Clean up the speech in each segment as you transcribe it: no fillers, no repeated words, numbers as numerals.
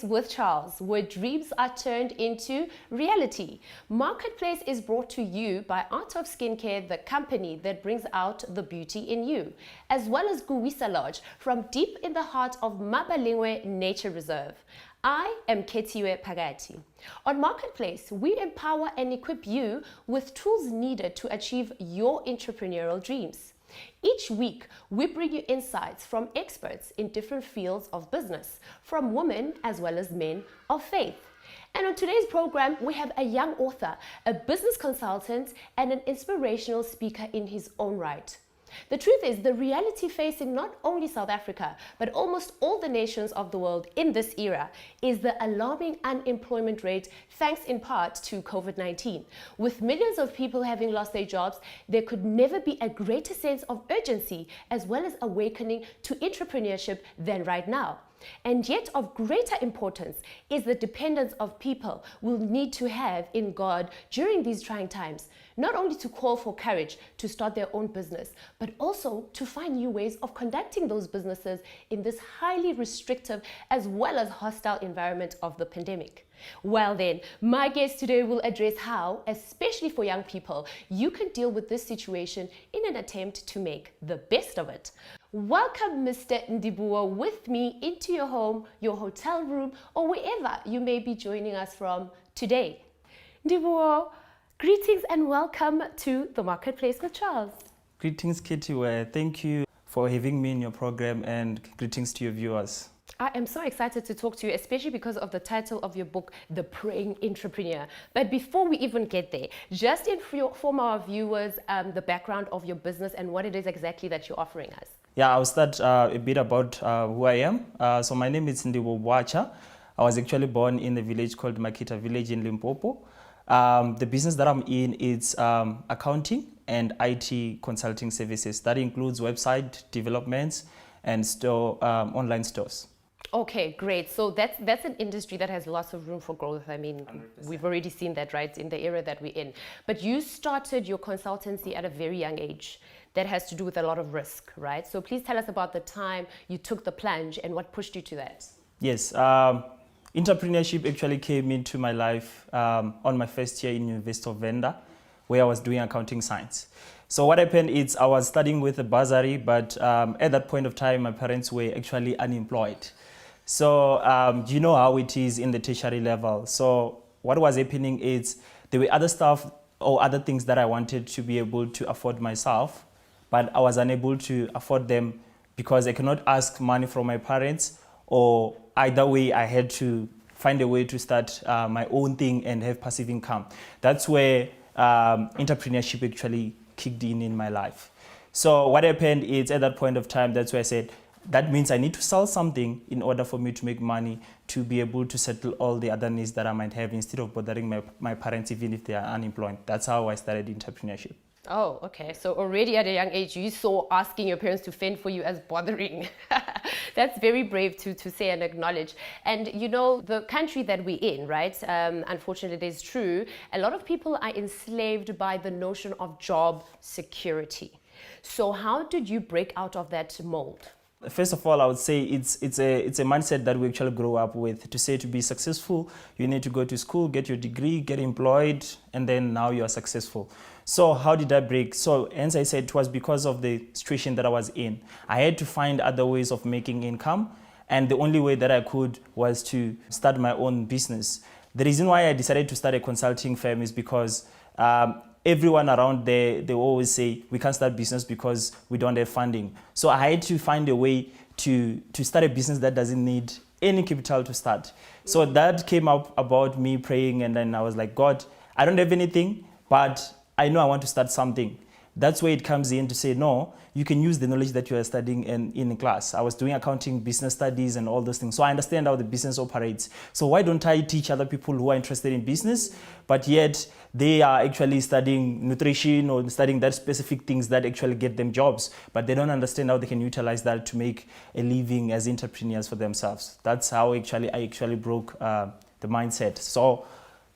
With Charles, where dreams are turned into reality. Marketplace is brought to you by Art of Skincare, the company that brings out the beauty in you, as well as Vhuatsha Lodge from deep in the heart of Mabalingwe Nature Reserve. I am Ketiwe Pagati. On Marketplace, we empower and equip you with tools needed to achieve your entrepreneurial dreams. Each week, we bring you insights from experts in different fields of business, from women as well as men of faith. And on today's program, we have a young author, a business consultant, and an inspirational speaker in his own right. The truth is, the reality facing not only South Africa, but almost all the nations of the world in this era is the alarming unemployment rate, thanks in part to COVID-19. With millions of people having lost their jobs, there could never be a greater sense of urgency as well as awakening to entrepreneurship than right now. And yet of greater importance is the dependence of people will need to have in God during these trying times, not only to call for courage to start their own business, but also to find new ways of conducting those businesses in this highly restrictive as well as hostile environment of the pandemic. Well then, my guest today will address how, especially for young people, you can deal with this situation in an attempt to make the best of it. Welcome, Mr. Ndivhuwo, with me into your home, your hotel room, or wherever you may be joining us from today. Ndivhuwo, greetings and welcome to the Marketplace with Charles. Greetings, Ketiwe. Thank you for having me in your program, and greetings to your viewers. I am so excited to talk to you, especially because of the title of your book, The Praying Entrepreneur. But before we even get there, just inform our viewers the background of your business and what it is exactly that you're offering us. Yeah, I'll start a bit about who I am. So my name is Vhuatsha. I was actually born in a village called Makita Village in Limpopo. The business that I'm in is accounting and IT consulting services. That includes website developments and online stores. Okay, great. So that's an industry that has lots of room for growth. I mean, 100%. We've already seen that, right, in the era that we're in. But you started your consultancy at a very young age. That has to do with a lot of risk, right? So please tell us about the time you took the plunge and what pushed you to that. Yes, entrepreneurship actually came into my life on my first year in University of Venda, where I was doing accounting science. So what happened is I was studying with a bursary, but at that point of time, my parents were actually unemployed. So you know how it is in the tertiary level. So what was happening is there were other stuff or other things that I wanted to be able to afford myself, but I was unable to afford them because I cannot ask money from my parents, or either way I had to find a way to start my own thing and have passive income. That's where entrepreneurship actually kicked in my life. So what happened is at that point of time, that's where I said, that means I need to sell something in order for me to make money to be able to settle all the other needs that I might have instead of bothering my parents even if they are unemployed. That's how I started entrepreneurship. Oh, okay. So already at a young age, you saw asking your parents to fend for you as bothering. That's very brave to say and acknowledge. And you know, the country that we're in, right? Unfortunately, it is true. A lot of people are enslaved by the notion of job security. So how did you break out of that mold? First of all, I would say it's a mindset that we actually grow up with. To say to be successful, you need to go to school, get your degree, get employed, and then now you are successful. So how did I break? So hence I said it was because of the situation that I was in. I had to find other ways of making income, and the only way that I could was to start my own business. The reason why I decided to start a consulting firm is because everyone around there, they always say, we can't start business because we don't have funding. So I had to find a way to start a business that doesn't need any capital to start. So that came up about me praying, and then I was like, God, I don't have anything, but I know I want to start something. That's where it comes in to say, no, you can use the knowledge that you are studying in class. I was doing accounting, business studies, and all those things. So I understand how the business operates. So why don't I teach other people who are interested in business, but yet they are actually studying nutrition or studying that specific things that actually get them jobs, but they don't understand how they can utilize that to make a living as entrepreneurs for themselves. That's how I actually broke the mindset. So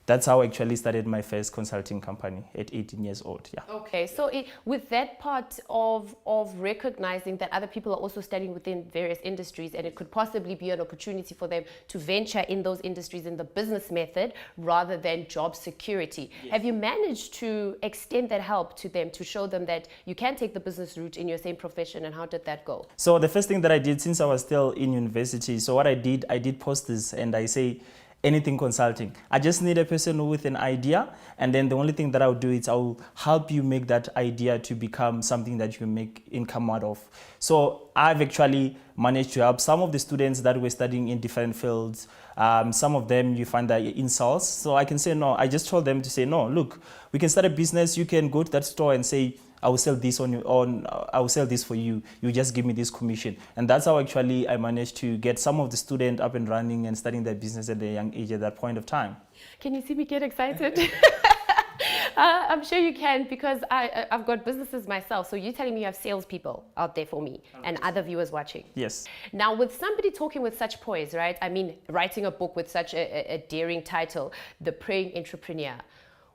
that's how I actually started my first consulting company at 18 years old. Yeah. Okay, so with that part of recognizing that other people are also studying within various industries, and it could possibly be an opportunity for them to venture in those industries in the business method rather than job security. Yes. Have you managed to extend that help to them, to show them that you can take the business route in your same profession, and how did that go? So the first thing that I did since I was still in university, so what I did posters, and I say, anything consulting. I just need a person with an idea, and then the only thing that I'll do is I'll help you make that idea to become something that you can make income out of. So I've actually managed to help some of the students that were studying in different fields. Some of them you find that in sales. So I can say no. I just told them to say no. Look, we can start a business. You can go to that store and say, I will sell this I will sell this for you. You just give me this commission. And that's how actually I managed to get some of the students up and running and starting their business at a young age at that point of time. Can you see me get excited? I'm sure you can, because I've got businesses myself. So you're telling me you have salespeople out there for me and other viewers watching. Yes. Now, with somebody talking with such poise, right? I mean, writing a book with such a daring title, The Praying Entrepreneur.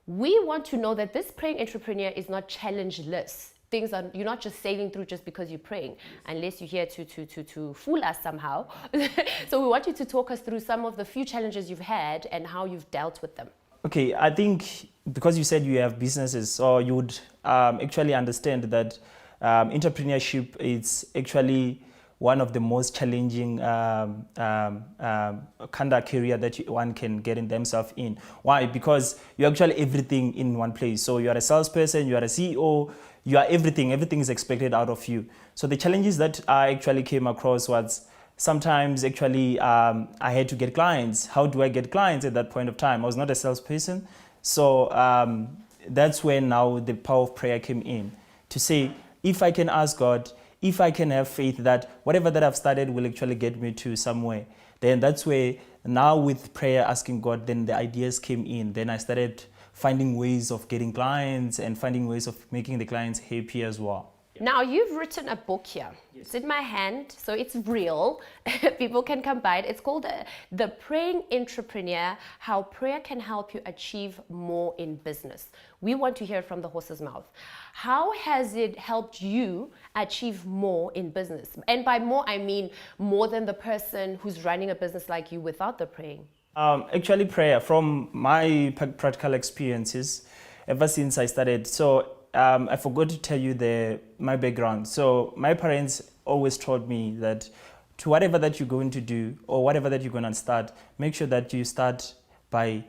We want to know that this praying entrepreneur is not challengeless. You're not just sailing through just because you're praying, unless you're here to fool us somehow. So we want you to talk us through some of the few challenges you've had and how you've dealt with them. Okay, I think because you said you have businesses, so you would actually understand that entrepreneurship is actually one of the most challenging kind of career that one can get in themselves in. Why? Because you're actually everything in one place. So you are a salesperson, you are a CEO, you are everything. Everything is expected out of you. So the challenges that I actually came across was sometimes actually I had to get clients. How do I get clients at that point of time? I was not a salesperson. So that's when now the power of prayer came in to say, if I can ask God, if I can have faith that whatever that I've started will actually get me to somewhere, then that's where now with prayer, asking God, then the ideas came in. Then I started finding ways of getting clients and finding ways of making the clients happy as well. Now, you've written a book here. Yes. It's in my hand, so it's real. People can come by it. It's called The Praying Entrepreneur, How Prayer Can Help You Achieve More in Business. We want to hear it from the horse's mouth. How has it helped you achieve more in business? And by more, I mean more than the person who's running a business like you without the praying. Actually, prayer, from my practical experiences, ever since I started, so I forgot to tell you my background. So my parents always told me that to whatever that you're going to do or whatever that you're going to start, make sure that you start by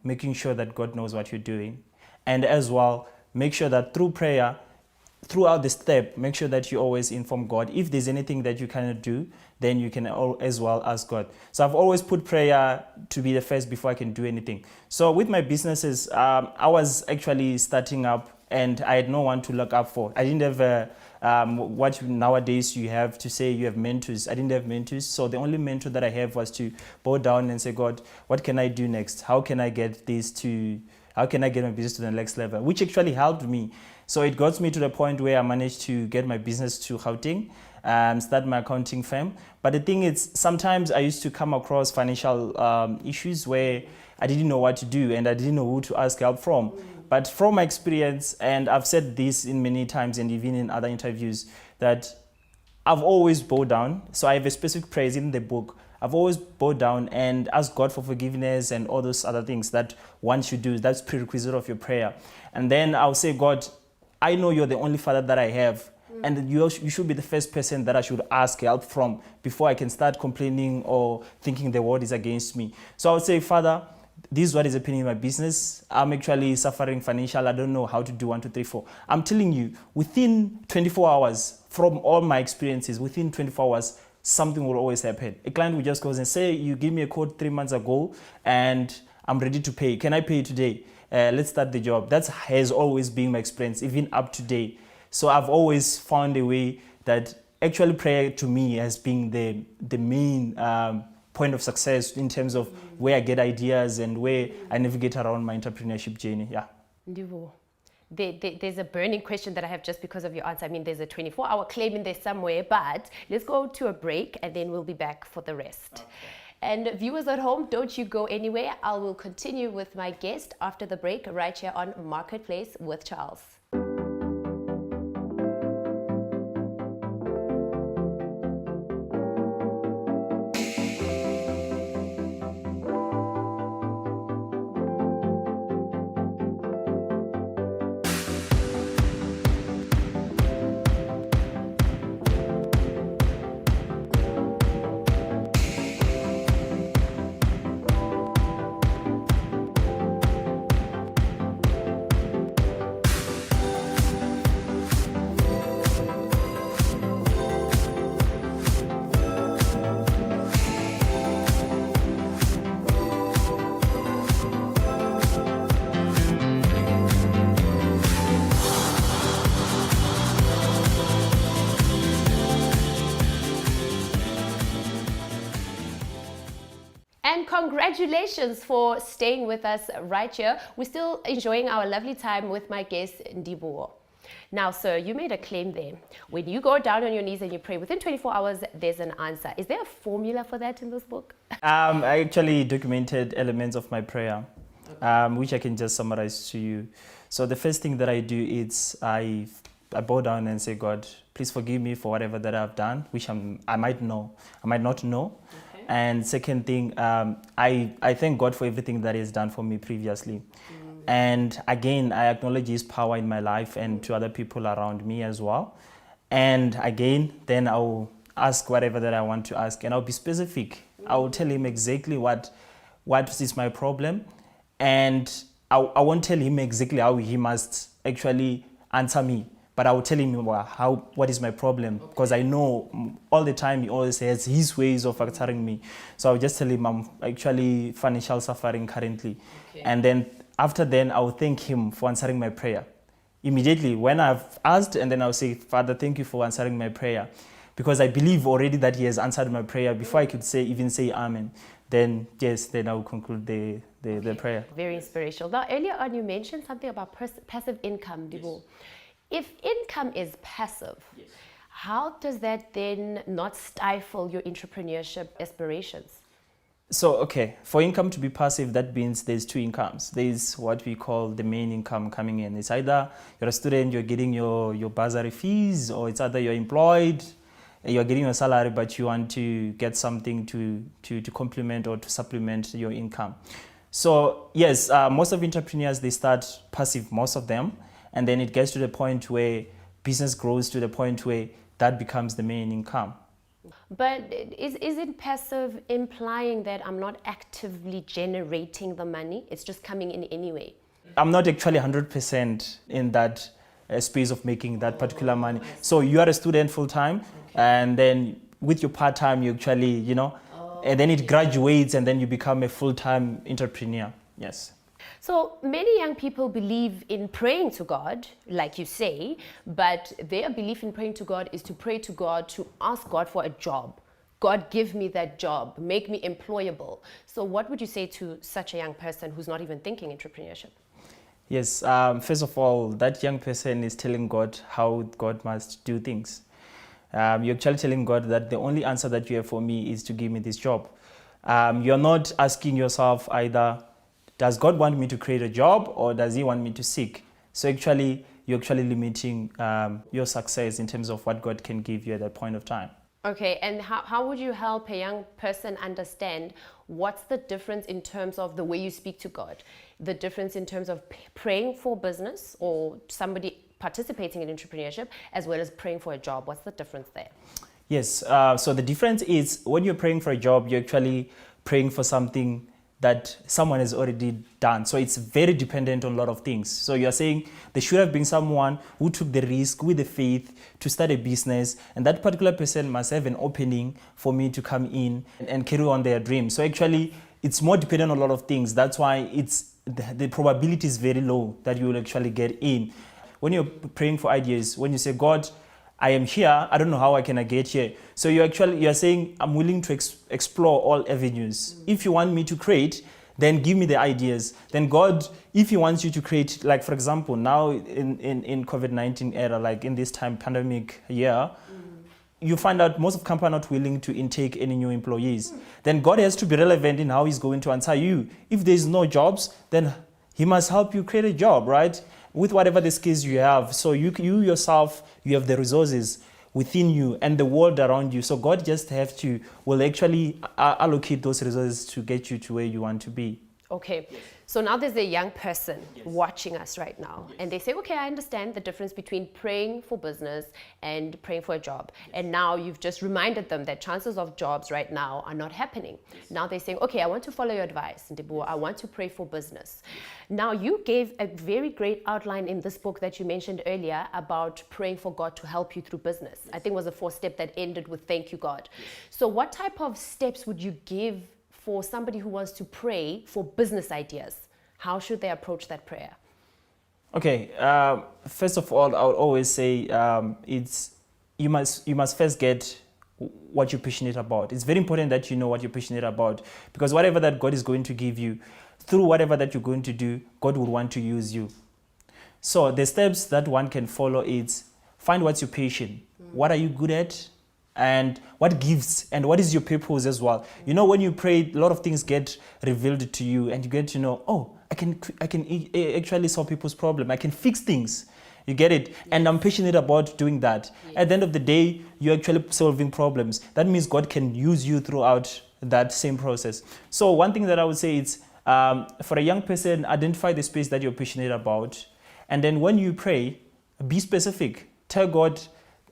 making sure that God knows what you're doing. And as well, make sure that through prayer, throughout the step, make sure that you always inform God. If there's anything that you cannot do, then you can as well ask God. So I've always put prayer to be the first before I can do anything. So with my businesses, I was actually starting up and I had no one to look up for. I didn't have what nowadays you have to say you have mentors. I didn't have mentors. So the only mentor that I have was to bow down and say, God, what can I do next? How can I get my business to the next level? Which actually helped me. So it got me to the point where I managed to get my business to Gauteng, start my accounting firm. But the thing is, sometimes I used to come across financial issues where I didn't know what to do and I didn't know who to ask help from. But from my experience, and I've said this in many times and even in other interviews, that I've always bowed down. So I have a specific praise in the book. I've always bowed down and asked God for forgiveness and all those other things that one should do. That's prerequisite of your prayer. And then I'll say, God, I know you're the only Father that I have. And you should be the first person that I should ask help from before I can start complaining or thinking the world is against me. So I would say, Father, this is what is happening in my business. I'm actually suffering financial. I don't know how to do 1, 2, 3, 4. I'm telling you, within 24 hours, from all my experiences, within 24 hours, something will always happen. A client will just go and say, you give me a quote 3 months ago and I'm ready to pay. Can I pay today? Let's start the job. That has always been my experience, even up to date. So I've always found a way that actually prayer to me has been the main point of success in terms of where I get ideas and where I navigate around my entrepreneurship journey. Yeah. Ndivhuwo, there's a burning question that I have just because of your answer. I mean, there's a 24-hour claim in there somewhere, but let's go to a break and then we'll be back for the rest. Okay. And viewers at home, don't you go anywhere. I will continue with my guest after the break right here on Marketplace with Charles. And congratulations for staying with us right here. We're still enjoying our lovely time with my guest, Ndivhuwo. Now, sir, you made a claim there. When you go down on your knees and you pray, within 24 hours, there's an answer. Is there a formula for that in this book? I actually documented elements of my prayer, which I can just summarize to you. So the first thing that I do is I bow down and say, God, please forgive me for whatever that I've done, which I might not know. Okay. And second thing, I thank God for everything that He has done for me previously. And again, I acknowledge His power in my life and to other people around me as well. And again, then I'll ask whatever that I want to ask, and I'll be specific. I will tell Him exactly what is my problem, and I won't tell Him exactly how He must actually answer me, but I will tell Him what is my problem, because I know all the time He always has His ways of answering me. So I'll just tell Him I'm actually financial suffering currently, and then after then I will thank Him for answering my prayer. Immediately when I've asked, and then I'll say, Father, thank you for answering my prayer, because I believe already that He has answered my prayer before I could even say Amen. Then yes, then I will conclude the prayer. Very inspirational. Now, earlier on you mentioned something about passive income, Ndivhuwo. If income is passive, how does that then not stifle your entrepreneurship aspirations? So, okay, for income to be passive, that means there's two incomes. There's what we call the main income coming in. It's either you're a student, you're getting your bursary fees, or it's either you're employed, you're getting your salary, but you want to get something to complement or to supplement your income. So, yes, most of entrepreneurs, they start passive, most of them, and then it gets to the point where business grows to the point where that becomes the main income. But isn't passive implying that I'm not actively generating the money? It's just coming in anyway. I'm not actually 100% in that space of making that particular money. So you are a student full-time, and then with your part-time, you actually, and then it graduates, and then you become a full-time entrepreneur. Yes. So many young people believe in praying to God, like you say, but their belief in praying to God is to pray to God, to ask God for a job. God, give me that job, make me employable. So what would you say to such a young person who's not even thinking entrepreneurship? Yes, first of all, that young person is telling God how God must do things. You're actually telling God that the only answer that you have for me is to give me this job. You're not asking yourself either, does God want me to create a job, or does He want me to seek? So actually, you're actually limiting your success in terms of what God can give you at that point of time. Okay, and how would you help a young person understand what's the difference in terms of the way you speak to God? The difference in terms of praying for business or somebody participating in entrepreneurship, as well as praying for a job. What's the difference there? Yes, so the difference is when you're praying for a job, you're actually praying for something that someone has already done. So it's very dependent on a lot of things. So you're saying there should have been someone who took the risk with the faith to start a business, and that particular person must have an opening for me to come in and carry on their dream. So actually, it's more dependent on a lot of things. That's why the probability is very low that you will actually get in. When you're praying for ideas, when you say, God, I am here, I don't know how I can get here. So you're saying, I'm willing to explore all avenues. If you want me to create, then give me the ideas. Then God, if He wants you to create, like for example, now in COVID-19 era, like in this time, pandemic year, you find out most of companies are not willing to intake any new employees. Then God has to be relevant in how he's going to answer you. If there's no jobs, then he must help you create a job, right? With whatever the skills you have. So you yourself, you have the resources within you and the world around you. So God just will actually allocate those resources to get you to where you want to be. Okay, so now there's a young person watching us right now, and they say, okay, I understand the difference between praying for business and praying for a job. And now you've just reminded them that chances of jobs right now are not happening. Now they're saying, okay, I want to follow your advice, Ndivhuwo. I want to pray for business. Now you gave a very great outline in this book that you mentioned earlier about praying for God to help you through business. I think it was a 4-step that ended with thank you, God. So what type of steps would you give for somebody who wants to pray for business ideas? How should they approach that prayer? Okay, first of all, I would always say you must first get what you're passionate about. It's very important that you know what you're passionate about, because whatever that God is going to give you, through whatever that you're going to do, God will want to use you. So the steps that one can follow is find what's your passion. What are you good at? And what gives, and what is your purpose as well. You know, when you pray, a lot of things get revealed to you, and you get to know, oh, I can actually solve people's problem. I can fix things. You get it? And I'm passionate about doing that. At the end of the day, you're actually solving problems. That means God can use you throughout that same process. So one thing that I would say is, for a young person, identify the space that you're passionate about. And then when you pray, be specific. Tell God,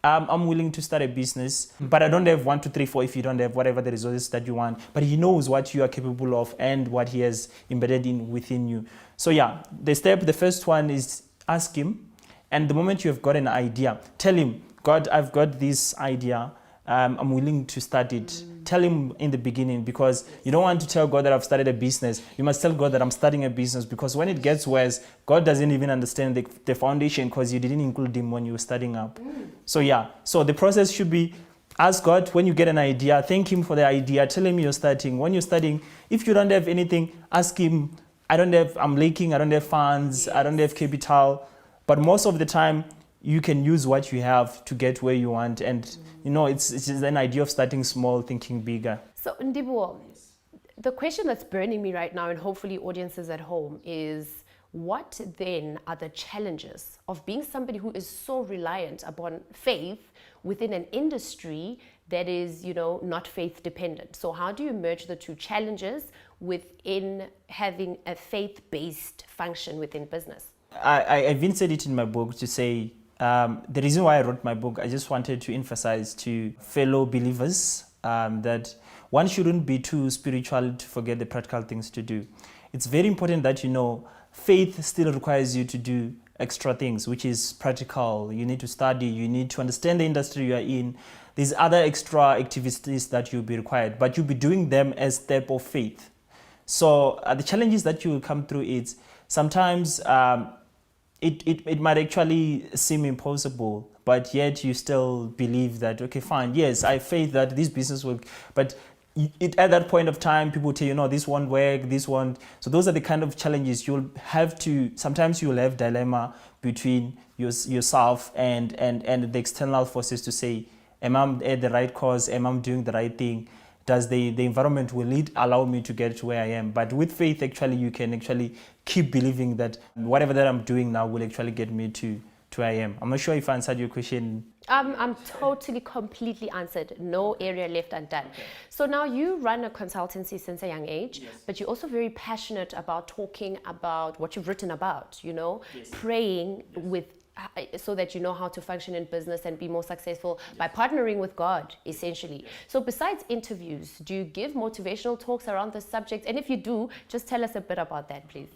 I'm willing to start a business, but I don't have 1, 2, 3, 4 if you don't have whatever the resources that you want. But he knows what you are capable of and what he has embedded within you. So yeah, the first one is ask him. And the moment you have got an idea, tell him, God, I've got this idea. I'm willing to start it. Tell him in the beginning, because you don't want to tell God that I've started a business. You must tell God that I'm starting a business, because when it gets worse, God doesn't even understand the foundation, because you didn't include him when you were starting up. So yeah, so the process should be ask God when you get an idea, thank him for the idea, tell him you're starting. When you're starting, if you don't have anything, ask him, I'm lacking, I don't have funds, I don't have capital. But most of the time, you can use what you have to get where you want. And, you know, it's just an idea of starting small, thinking bigger. So, Ndivhuwo, the question that's burning me right now, and hopefully audiences at home, is what then are the challenges of being somebody who is so reliant upon faith within an industry that is, you know, not faith dependent? So how do you merge the two challenges within having a faith-based function within business? I even said it in my book to say, the reason why I wrote my book, I just wanted to emphasize to fellow believers that one shouldn't be too spiritual to forget the practical things to do. It's very important that, you know, faith still requires you to do extra things, which is practical. You need to study, you need to understand the industry you are in. There's other extra activities that you'll be required, but you'll be doing them as a step of faith. So the challenges that you will come through is sometimes it might actually seem impossible, but yet you still believe that, okay, fine, yes, I have faith that this business will, but at that point of time, people tell you, no, this won't work, this won't. So those are the kind of challenges you'll have to, sometimes you'll have dilemma between yourself and the external forces to say, am I at the right cause? Am I doing the right thing? Does the environment will it allow me to get to where I am? But with faith, actually, you can actually keep believing that whatever that I'm doing now will actually get me to where I am. I'm not sure if I answered your question. I'm totally, completely answered. No area left undone. Okay. So now you run a consultancy since a young age, yes, but you're also very passionate about talking about what you've written about, you know, yes, praying, yes, with so that you know how to function in business and be more successful, yes, by partnering with God, essentially. Yes. So besides interviews, do you give motivational talks around this subject? And if you do, just tell us a bit about that, please.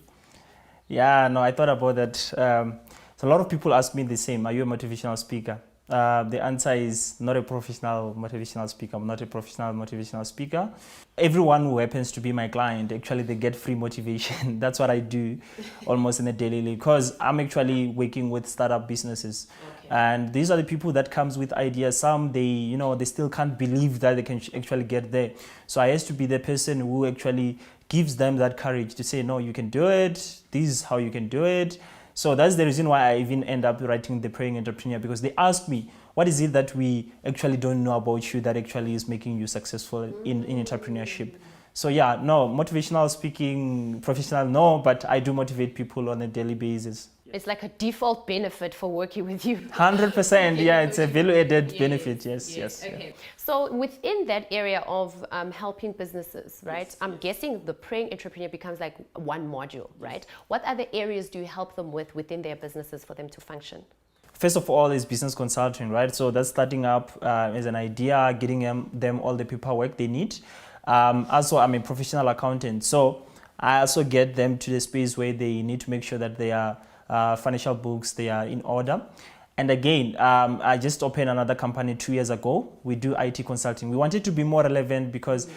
Yeah, no, I thought about that. So a lot of people ask me the same, are you a motivational speaker? The answer is not a professional motivational speaker. I'm not a professional motivational speaker. Everyone who happens to be my client, actually they get free motivation. That's what I do almost in a daily life, because I'm actually working with startup businesses. Okay. And these are the people that comes with ideas. Some, they still can't believe that they can actually get there. So I have to be the person who actually gives them that courage to say, no, you can do it. This is how you can do it. So that's the reason why I even end up writing The Praying Entrepreneur, because they ask me, what is it that we actually don't know about you that actually is making you successful in entrepreneurship? So yeah, no, motivational speaking, professional, no, but I do motivate people on a daily basis. It's like a default benefit for working with you. 100%, yeah, it's a value-added benefit, yes. Okay. So within that area of helping businesses, right, I'm guessing the praying entrepreneur becomes like one module, right? What other areas do you help them with within their businesses for them to function? First of all is business consulting, right? So that's starting up as an idea, getting them all the paperwork they need. Also, I'm a professional accountant, so I also get them to the space where they need to make sure that their financial books, they are in order. And again, I just opened another company 2 years ago. We do IT consulting. We wanted to be more relevant because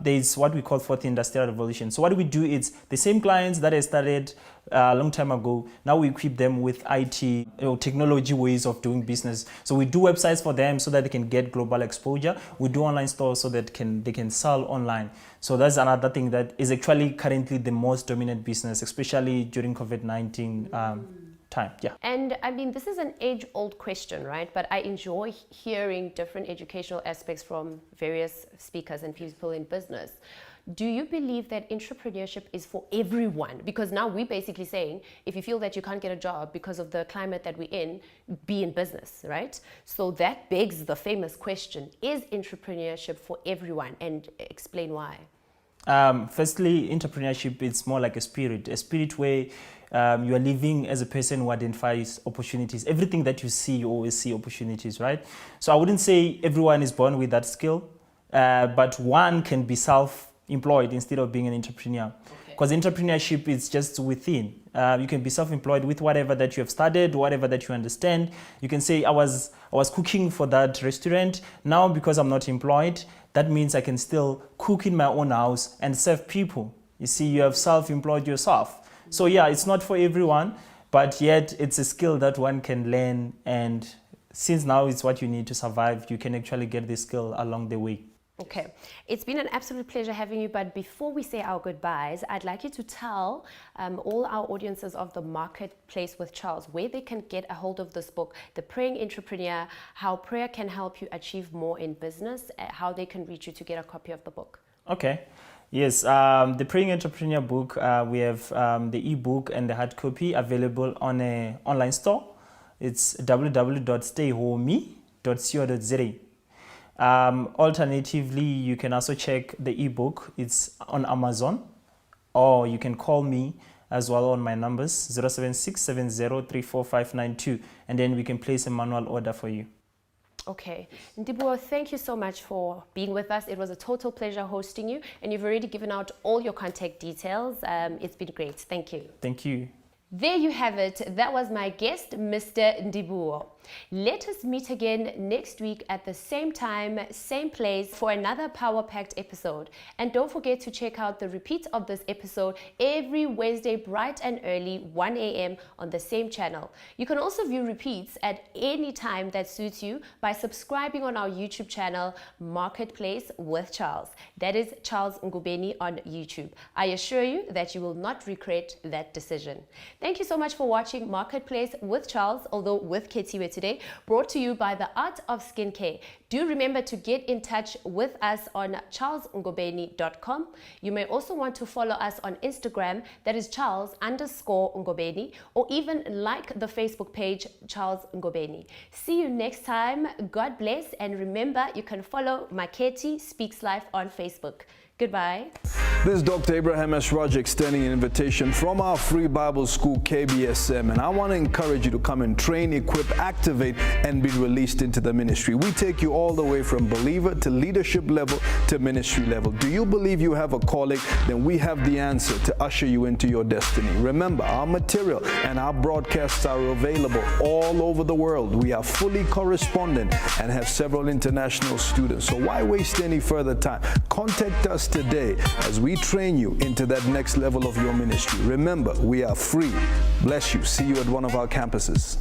there's what we call fourth industrial revolution. So what we do is the same clients that I started a long time ago, now we equip them with IT technology ways of doing business. So we do websites for them so that they can get global exposure. We do online stores so that they can sell online. So that's another thing that is actually currently the most dominant business, especially during COVID-19 time. Yeah. And I mean, this is an age-old question, right? But I enjoy hearing different educational aspects from various speakers and people in business. Do you believe that entrepreneurship is for everyone? Because now we're basically saying, if you feel that you can't get a job because of the climate that we're in, be in business, right? So that begs the famous question, is entrepreneurship for everyone? And explain why. Firstly, entrepreneurship is more like a spirit where you are living as a person who identifies opportunities. Everything that you see, you always see opportunities, right? So I wouldn't say everyone is born with that skill, but one can be self-employed instead of being an entrepreneur. Because entrepreneurship is just within. You can be self-employed with whatever that you have studied, whatever that you understand. You can say, I was cooking for that restaurant. Now, because I'm not employed, that means I can still cook in my own house and serve people. You see, you have self-employed yourself. So yeah, it's not for everyone, but yet it's a skill that one can learn. And since now it's what you need to survive, you can actually get this skill along the way. Okay, it's been an absolute pleasure having you, but before we say our goodbyes, I'd like you to tell all our audiences of the Marketplace with Charles where they can get a hold of this book, The Praying Entrepreneur, how prayer can help you achieve more in business, how they can reach you to get a copy of the book. Okay. Yes, the Praying Entrepreneur book, we have the ebook and the hard copy available on an online store. It's www.stayhome.co.za. Alternatively, you can also check the ebook. It's on Amazon, or you can call me as well on my numbers 07670345592, and then we can place a manual order for you. Okay, Ndivhuwo, thank you so much for being with us. It was a total pleasure hosting you, and you've already given out all your contact details. It's been great. Thank you. Thank you. There you have it. That was my guest, Mr. Ndivhuwo. Let us meet again next week at the same time, same place for another power-packed episode. And don't forget to check out the repeat of this episode every Wednesday bright and early, 1 a.m. on the same channel. You can also view repeats at any time that suits you by subscribing on our YouTube channel, Marketplace with Charles. That is Charles Ngubeni on YouTube. I assure you that you will not regret that decision. Thank you so much for watching Marketplace with Charles, although with Ketiwe today, brought to you by The Art of Skincare. Do remember to get in touch with us on charlesngobeni.com. You may also want to follow us on Instagram, that is Charles_Ngobeni, or even like the Facebook page, Charles Ngobeni. See you next time. God bless, and remember, you can follow Maketi Speaks Life on Facebook. Goodbye. This is Dr. Abraham S. Roger extending an invitation from our free Bible school, KBSM, and I want to encourage you to come and train, equip, activate, and be released into the ministry. We take you all the way from believer to leadership level to ministry level. Do you believe you have a calling? Then we have the answer to usher you into your destiny. Remember, our material and our broadcasts are available all over the world. We are fully correspondent and have several international students. So why waste any further time? Contact us today as we train you into that next level of your ministry. Remember, we are free. Bless you. See you at one of our campuses.